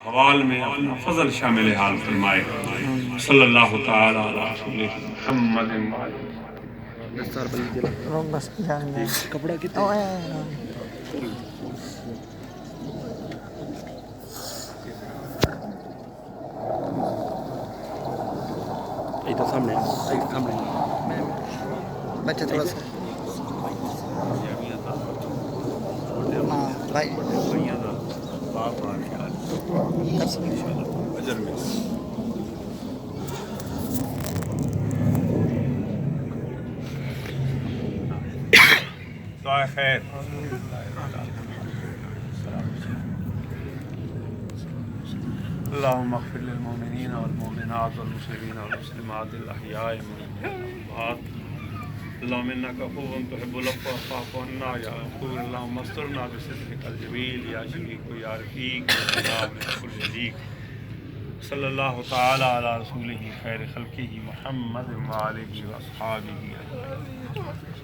हवाल में अपना फजल शामिल हाल फरमाए। सल्लल्लाहु तआला अला मुहम्मद। बस जाने कपड़ा कितना इधर सामने बच्चे थोड़ा सा हाँ भाई दुआ खैर। अल्लाहुम्मा अग़फ़िर लिल मोमिनीन वल मोमिनात वल मुस्लिमीन वल मुस्लिमात अल अहयाइ मिनहुम वल अमवात। अल्लाहुम्मा इन्नका अफ़ुव्वुन तुहिब्बुल अफ़्व फ़अफ़ु अन्ना या गफ़ूर। अल्लाहुम्मा अस्तिरना बिसिद्रिकल जमील या शरीक या रफ़ीक या मिन कुल्लि ज़ीक़। सल्लल्लाहु तआला अला रसूलिही खैरि ख़ल्क़िही मुहम्मद व आलिही व अस्हाबिही अजमईन।